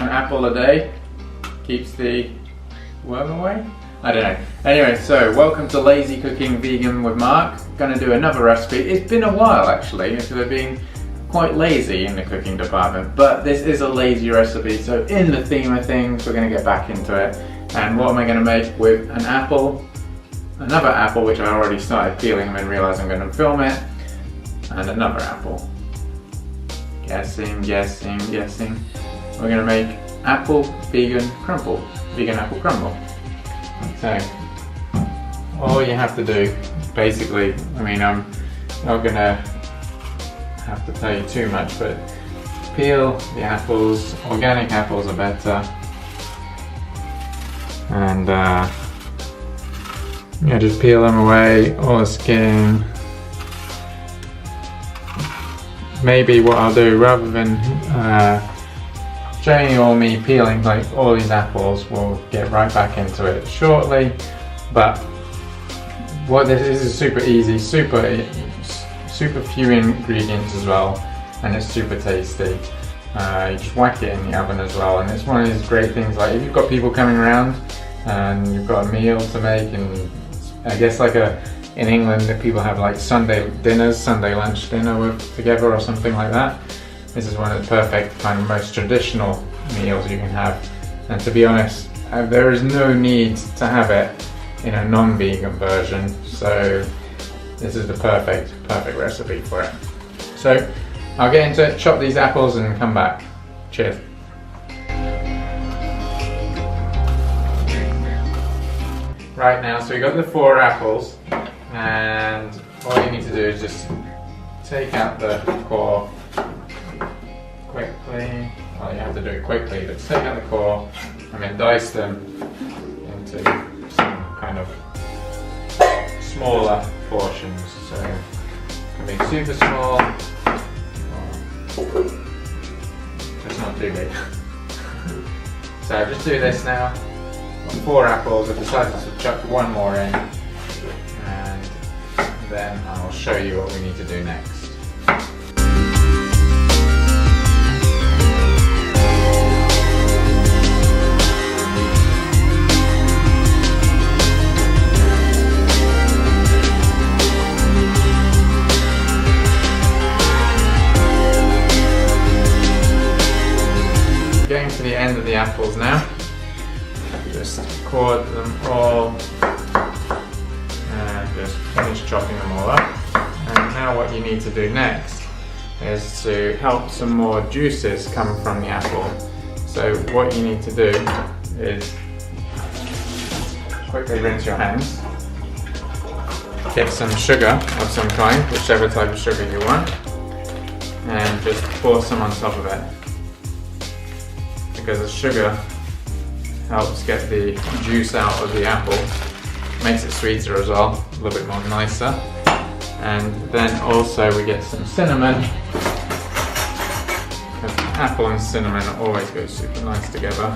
an apple a day keeps the worm away? I don't know. Anyway, so welcome to Lazy Cooking Vegan with Mark. Gonna do another recipe. It's been a while actually, because I've been quite lazy in the cooking department, but this is a lazy recipe, so in the theme of things, we're gonna get back into it. And what am I gonna make with an apple? Another apple, which I already started peeling and then realised I'm gonna film it. And another apple. Guessing. We're gonna make apple vegan crumble. Vegan apple crumble. So, all you have to do, basically, I mean, I'm not gonna have to tell you too much, but peel the apples. Organic apples are better. And yeah, just peel them away, all the skin. Maybe what I'll do, rather than showing you all me peeling like all these apples, we'll get right back into it shortly. But what this is super easy, super few ingredients as well, and it's super tasty. You just whack it in the oven as well, and it's one of these great things, like if you've got people coming around and you've got a meal to make, and I guess like in England that people have like Sunday dinners, Sunday lunch dinner together or something like that. This is one of the perfect kind of most traditional meals you can have. And to be honest, there is no need to have it in a non-vegan version, so this is the perfect recipe for it. So I'll get into it, chop these apples and come back. Cheers. Right now, so we got the 4 apples, and all you need to do is just take out the core quickly. Well, you have to do it quickly, but take out the core and then dice them into some kind of smaller portions. So it can be super small, or just not too big. So just do this now. 4 apples. I've decided to chuck one more in, and then I'll show you what we need to do next. Getting to the end of the apples now. Just cord them all and just finish chopping them all up. And now what you need to do next is to help some more juices come from the apple. So what you need to do is quickly rinse your hands, get some sugar of some kind, whichever type of sugar you want, and just pour some on top of it, because the sugar helps get the juice out of the apple, makes it sweeter as well, a little bit more nicer. And then also we get some cinnamon, because apple and cinnamon always go super nice together.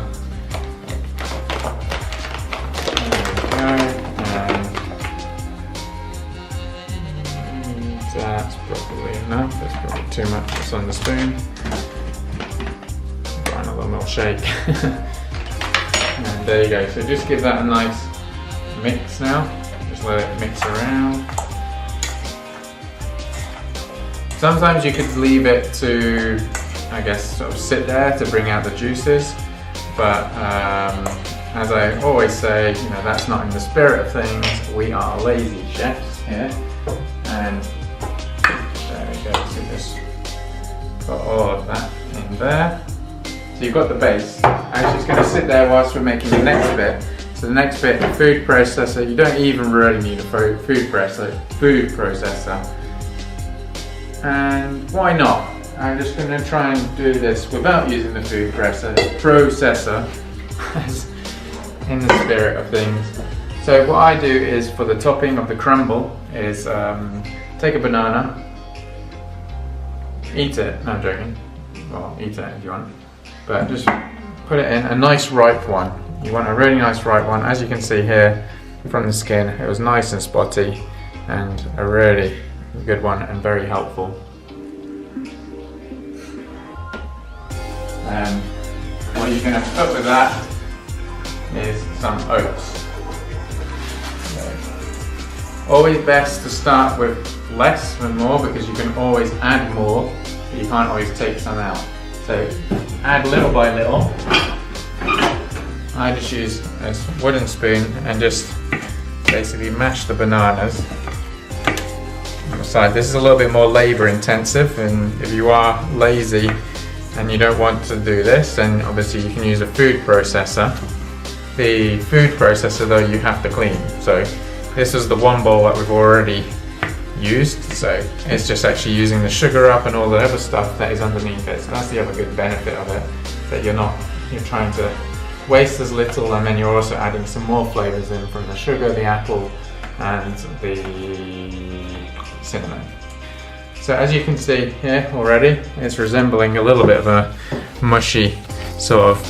There we go, and that's probably enough. That's probably too much, it's on the spoon. Got another little shake. And there you go, so just give that a nice mix now, just let it mix around. Sometimes you could leave it to, I guess, sort of sit there to bring out the juices, but as I always say, you know, that's not in the spirit of things. We are lazy chefs here, and there you go, so just put all of that in there. So you've got the base. I'm just going to sit there whilst we're making the next bit. So the next bit, the food processor. You don't even really need a food processor. And why not? I'm just going to try and do this without using the food processor, in the spirit of things. So what I do is, for the topping of the crumble, is take a banana, eat it. No, I'm joking. Well, eat it if you want. But just put it in a nice ripe one. You want a really nice ripe one. As you can see here from the skin, it was nice and spotty, and a really good one and very helpful. What you're going to put with that is some oats. So, always best to start with less than more, because you can always add more, but you can't always take some out. So add little by little. I just use a wooden spoon and just basically mash the bananas on the side. This is a little bit more labor intensive, and if you are lazy and you don't want to do this, then obviously you can use a food processor. The food processor though you have to clean. So this is the one bowl that we've already used, so it's just actually using the sugar up and all the other stuff that is underneath it. So that's the other good benefit of it, that you're trying to waste as little, and then you're also adding some more flavors in from the sugar, the apple and the cinnamon. So as you can see here already, it's resembling a little bit of a mushy sort of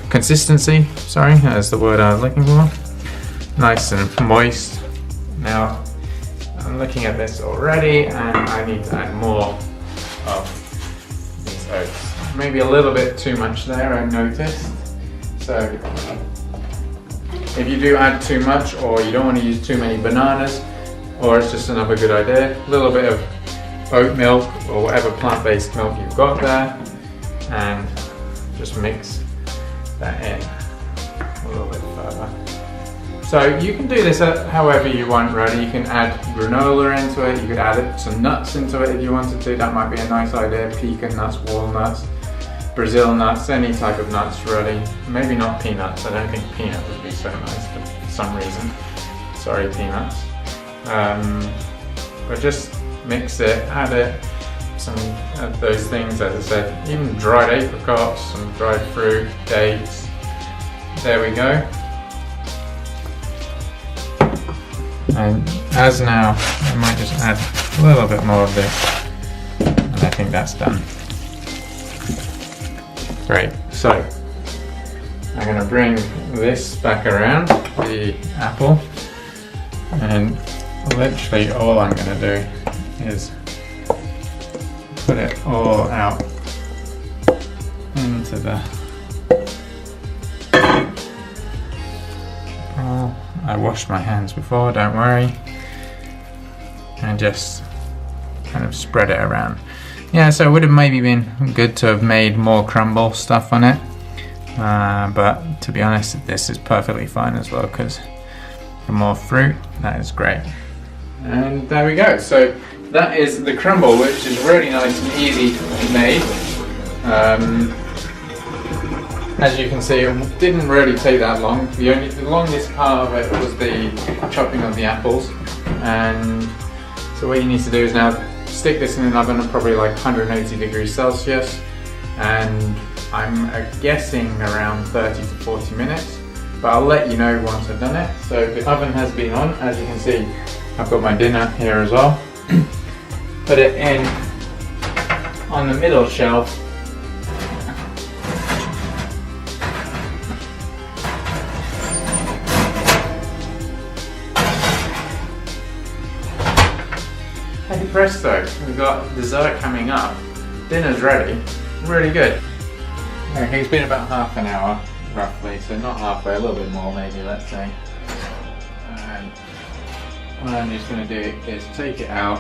consistency, sorry, that's the word I was looking for. Nice and moist. Now I'm looking at this already and I need to add more of these oats. Maybe a little bit too much there, I noticed. So if you do add too much, or you don't want to use too many bananas, or it's just another good idea, a little bit of oat milk or whatever plant-based milk you've got there, and just mix that in a little bit further. So you can do this however you want, really. You can add granola into it, you could add some nuts into it if you wanted to, that might be a nice idea. Pecan nuts, walnuts, Brazil nuts, any type of nuts really. Maybe not peanuts, I don't think peanut would be so nice for some reason. Sorry peanuts. But just mix it, add it, some of those things, as I said, even dried apricots, some dried fruit, dates. There we go. And as now, I might just add a little bit more of this, and I think that's done. Great, so I'm going to bring this back around, the apple, and literally all I'm going to do is put it all out into the... Oh, I washed my hands before, don't worry, and just kind of spread it around. Yeah, so it would have maybe been good to have made more crumble stuff on it, but to be honest, this is perfectly fine as well, because for more fruit, that is great. And there we go. So that is the crumble, which is really nice and easy made. As you can see, it didn't really take that long. The longest part of it was the chopping of the apples. And so what you need to do is now stick this in an oven at probably like 180 degrees Celsius, and I'm guessing around 30 to 40 minutes, but I'll let you know once I've done it. So the oven has been on, as you can see. I've got my dinner here as well. Put it in on the middle shelf. Hey presto, we've got dessert coming up. Dinner's ready. Really good. Okay, it's been about half an hour roughly, so not halfway, a little bit more maybe, let's say. And what I'm just going to do is take it out.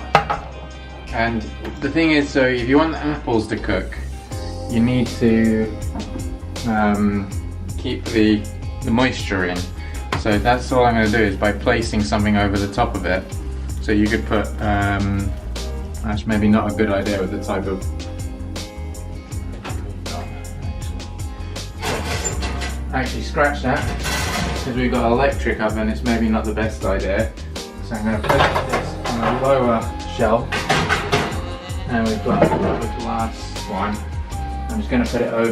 And the thing is, so if you want the apples to cook, you need to keep the moisture in. So that's all I'm going to do, is by placing something over the top of it. So you could put, that's maybe not a good idea with the type of, actually scratch that, because we've got an electric oven, it's maybe not the best idea. So I'm going to put this on a lower shelf, and we've got the glass one. I'm just going to put it over,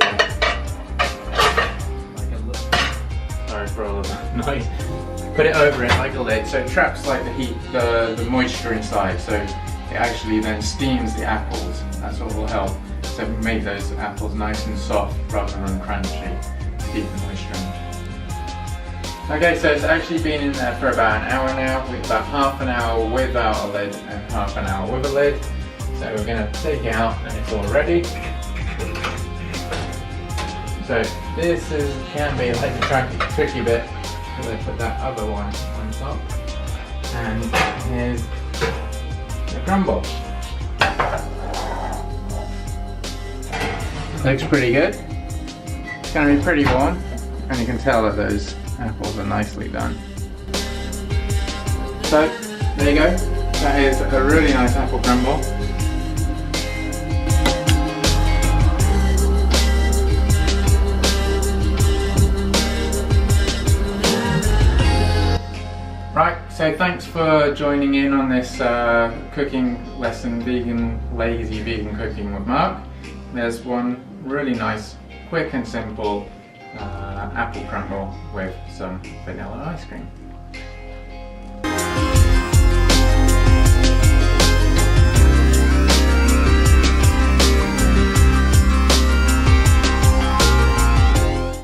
like a little, sorry for all of that noise. Put it over it like a lid, so it traps like the heat, the moisture inside, so it actually then steams the apples. That's what will help. So make those apples nice and soft rather than crunchy, to keep the moisture in. Okay, so it's actually been in there for about an hour now, with about half an hour without a lid and half an hour with a lid. So we're going to take it out and it's all ready. So this can be like the tricky bit, because I put that other one on top. And here's the crumble. Looks pretty good. It's going to be pretty warm, and you can tell that those apples are nicely done. So there you go. That is a really nice apple crumble. Right, so thanks for joining in on this cooking lesson, lazy vegan cooking with Mark. There's one really nice, quick and simple apple crumble with some vanilla ice cream.